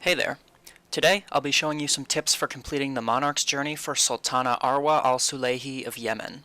Hey there. Today, I'll be showing you some tips for completing the Monarch's journey for Sultana Arwa al-Sulayhi of Yemen.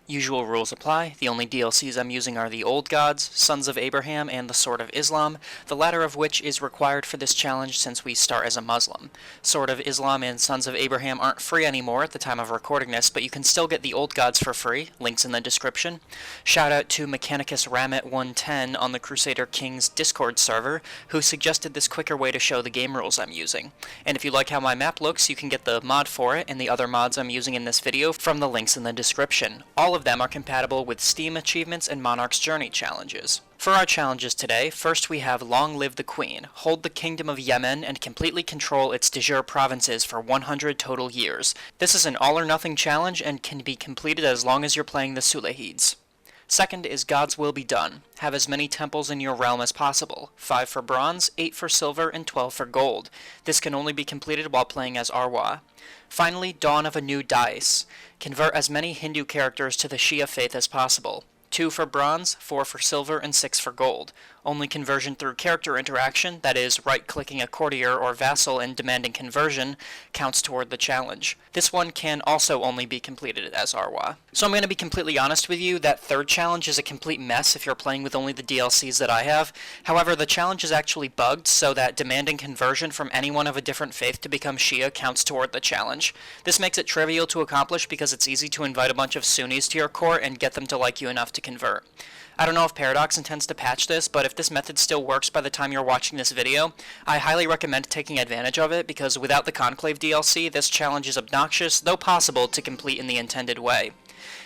Usual rules apply. The only DLCs I'm using are the Old Gods, Sons of Abraham, and the Sword of Islam, the latter of which is required for this challenge since we start as a Muslim. Sword of Islam and Sons of Abraham aren't free anymore at the time of recording this, but you can still get the Old Gods for free, links in the description. Shout out to Mechanicus Ramit110 on the Crusader King's Discord server, who suggested this quicker way to show the game rules I'm using. And if you like how my map looks, you can get the mod for it and the other mods I'm using in this video from the links in the description. All of them are compatible with Steam achievements and Monarch's Journey challenges. For our challenges today, first we have Long Live the Queen. Hold the Kingdom of Yemen and completely control its de jure provinces for 100 total years. This is an all-or-nothing challenge and can be completed as long as you're playing the Sulayhids. Second is God's Will Be Done. Have as many temples in your realm as possible. 5 for bronze, 8 for silver, and 12 for gold. This can only be completed while playing as Arwa. Finally, Dawn of a New Dice. Convert as many Hindu characters to the Shia faith as possible. 2 for bronze, 4 for silver, and 6 for gold. Only conversion through character interaction, that is, right-clicking a courtier or vassal and demanding conversion, counts toward the challenge. This one can also only be completed as Arwa. So I'm going to be completely honest with you, that third challenge is a complete mess if you're playing with only the DLCs that I have. However, the challenge is actually bugged so that demanding conversion from anyone of a different faith to become Shia counts toward the challenge. This makes it trivial to accomplish because it's easy to invite a bunch of Sunnis to your court and get them to like you enough to convert. I don't know if Paradox intends to patch this, but if this method still works by the time you're watching this video, I highly recommend taking advantage of it because without the Conclave DLC, this challenge is obnoxious, though possible, to complete in the intended way.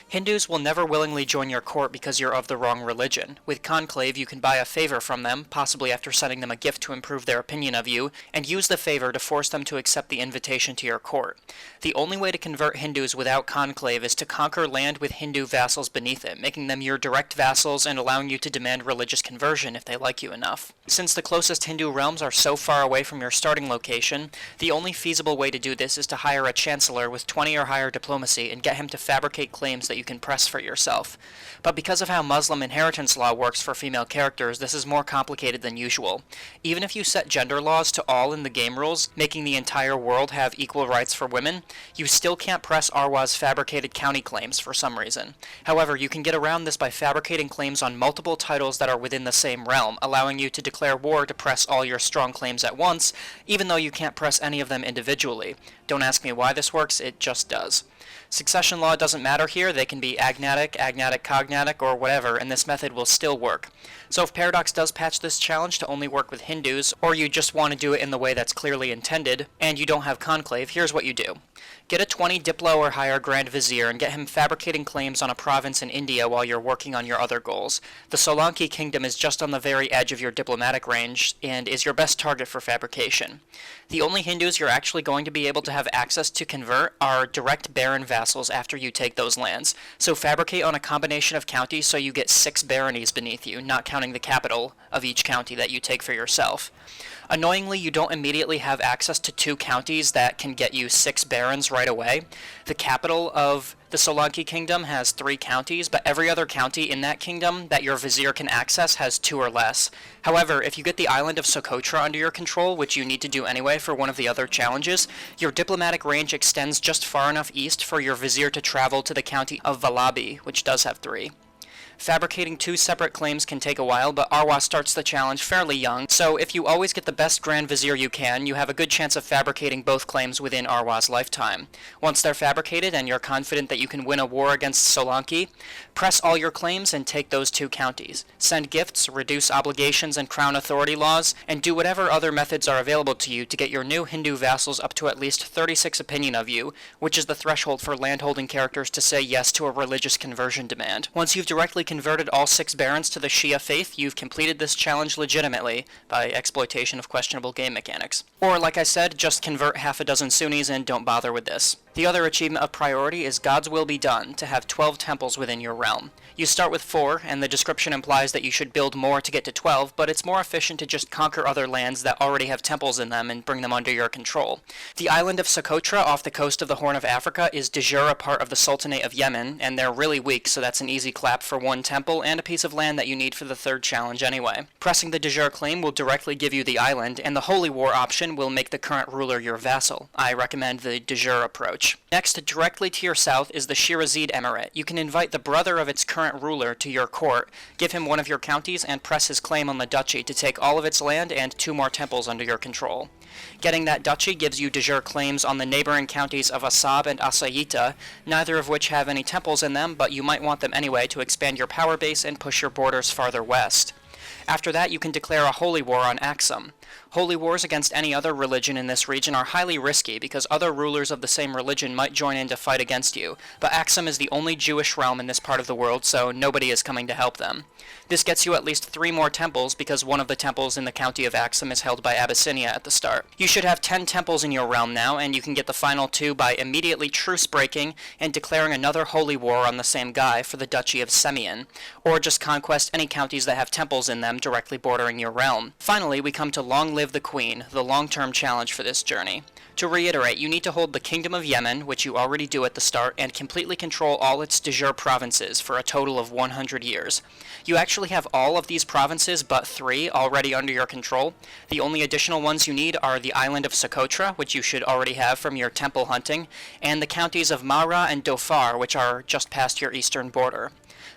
Hindus will never willingly join your court because you're of the wrong religion. With Conclave, you can buy a favor from them, possibly after sending them a gift to improve their opinion of you, and use the favor to force them to accept the invitation to your court. The only way to convert Hindus without Conclave is to conquer land with Hindu vassals beneath it, making them your direct vassals and allowing you to demand religious conversion if they like you enough. Since the closest Hindu realms are so far away from your starting location, the only feasible way to do this is to hire a chancellor with 20 or higher diplomacy and get him to fabricate claims that you can press for yourself. But because of how Muslim inheritance law works for female characters, this is more complicated than usual. Even if you set gender laws to all in the game rules, making the entire world have equal rights for women, you still can't press Arwa's fabricated county claims for some reason. However, you can get around this by fabricating claims on multiple titles that are within the same realm, allowing you to declare war to press all your strong claims at once, even though you can't press any of them individually. Don't ask me why this works, it just does. Succession law doesn't matter here, they can be agnatic, cognatic, or whatever, and this method will still work. So if Paradox does patch this challenge to only work with Hindus, or you just want to do it in the way that's clearly intended, and you don't have Conclave, here's what you do. Get a 20 Diplo or higher Grand Vizier and get him fabricating claims on a province in India while you're working on your other goals. The Solanki Kingdom is just on the very edge of your diplomatic range, and is your best target for fabrication. The only Hindus you're actually going to be able to have access to convert are direct baron vassals after you take those lands, so fabricate on a combination of counties so you get 6 baronies beneath you, not counting the capital of each county that you take for yourself. Annoyingly, you don't immediately have access to 2 counties that can get you 6 barons right away. The capital of the Solanki Kingdom has 3 counties, but every other county in that kingdom that your vizier can access has 2 or less. However, if you get the island of Socotra under your control, which you need to do anyway for one of the other challenges, your diplomatic range extends just far enough east for your vizier to travel to the county of Valabi, which does have 3. Fabricating 2 separate claims can take a while, but Arwa starts the challenge fairly young, so if you always get the best Grand Vizier you can, you have a good chance of fabricating both claims within Arwa's lifetime. Once they're fabricated and you're confident that you can win a war against Solanki, press all your claims and take those 2 counties. Send gifts, reduce obligations and crown authority laws, and do whatever other methods are available to you to get your new Hindu vassals up to at least 36 opinion of you, which is the threshold for landholding characters to say yes to a religious conversion demand. Once you've directly converted all 6 barons to the Shia faith, you've completed this challenge legitimately by exploitation of questionable game mechanics. Or, like I said, just convert half a dozen Sunnis and don't bother with this. The other achievement of priority is God's Will Be Done, to have 12 temples within your realm. You start with 4, and the description implies that you should build more to get to 12, but it's more efficient to just conquer other lands that already have temples in them and bring them under your control. The island of Socotra off the coast of the Horn of Africa is de jure a part of the Sultanate of Yemen, and they're really weak, so that's an easy clap for one one temple and a piece of land that you need for the third challenge anyway. Pressing the de jure claim will directly give you the island, and the Holy War option will make the current ruler your vassal. I recommend the de jure approach. Next, directly to your south is the Shirazid Emirate. You can invite the brother of its current ruler to your court, give him one of your counties, and press his claim on the duchy to take all of its land and 2 more temples under your control. Getting that duchy gives you de jure claims on the neighboring counties of Asab and Asayita, neither of which have any temples in them, but you might want them anyway to expand your power base and push your borders farther west. After that, you can declare a holy war on Axum. Holy wars against any other religion in this region are highly risky because other rulers of the same religion might join in to fight against you, but Axum is the only Jewish realm in this part of the world, so nobody is coming to help them. This gets you at least 3 more temples because one of the temples in the county of Axum is held by Abyssinia at the start. You should have 10 temples in your realm now, and you can get the final 2 by immediately truce breaking and declaring another holy war on the same guy for the Duchy of Semyon, or just conquest any counties that have temples in them directly bordering your realm. Finally, we come to Long Live the Queen, the long-term challenge for this journey. To reiterate, you need to hold the Kingdom of Yemen, which you already do at the start, and completely control all its de jure provinces for a total of 100 years. You actually have all of these provinces but 3 already under your control. The only additional ones you need are the island of Socotra, which you should already have from your temple hunting, and the counties of Mahra and Dhofar, which are just past your eastern border.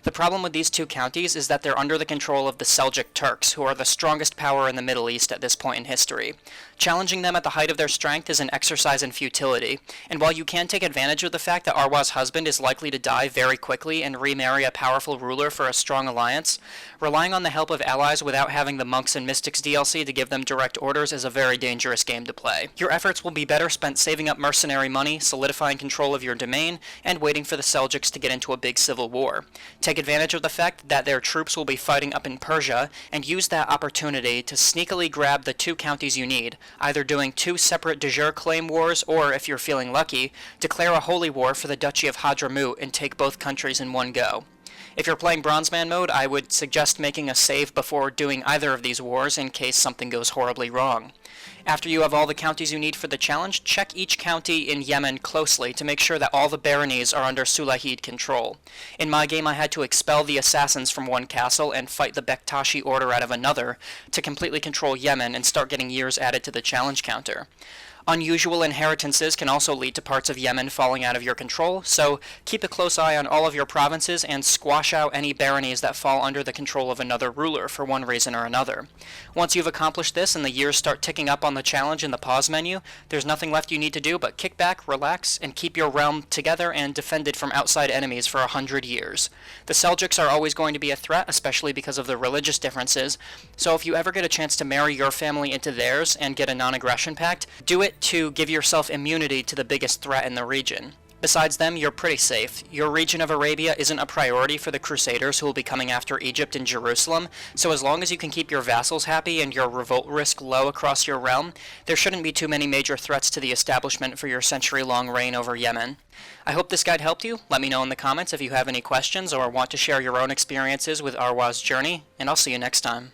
The problem with these 2 counties is that they're under the control of the Seljuk Turks, who are the strongest power in the Middle East at this point in history. Challenging them at the height of their strength is an exercise in futility, and while you can take advantage of the fact that Arwa's husband is likely to die very quickly and remarry a powerful ruler for a strong alliance, relying on the help of allies without having the Monks and Mystics DLC to give them direct orders is a very dangerous game to play. Your efforts will be better spent saving up mercenary money, solidifying control of your domain, and waiting for the Seljuks to get into a big civil war. Take advantage of the fact that their troops will be fighting up in Persia, and use that opportunity to sneakily grab the 2 counties you need, either doing 2 separate de jure claim wars, or, if you're feeling lucky, declare a holy war for the Duchy of Hadramaut and take both countries in one go. If you're playing Bronzeman mode, I would suggest making a save before doing either of these wars in case something goes horribly wrong. After you have all the counties you need for the challenge, check each county in Yemen closely to make sure that all the baronies are under Sulayhid control. In my game, I had to expel the assassins from one castle and fight the Bektashi order out of another to completely control Yemen and start getting years added to the challenge counter. Unusual inheritances can also lead to parts of Yemen falling out of your control, so keep a close eye on all of your provinces and squash out any baronies that fall under the control of another ruler for one reason or another. Once you've accomplished this and the years start ticking up on the challenge in the pause menu, there's nothing left you need to do but kick back, relax, and keep your realm together and defended from outside enemies for 100 years. The Seljuks are always going to be a threat, especially because of the religious differences, so if you ever get a chance to marry your family into theirs and get a non-aggression pact, do it to give yourself immunity to the biggest threat in the region. Besides them, you're pretty safe. Your region of Arabia isn't a priority for the Crusaders who will be coming after Egypt and Jerusalem, so as long as you can keep your vassals happy and your revolt risk low across your realm, there shouldn't be too many major threats to the establishment for your century-long reign over Yemen. I hope this guide helped you. Let me know in the comments if you have any questions or want to share your own experiences with Arwa's journey, and I'll see you next time.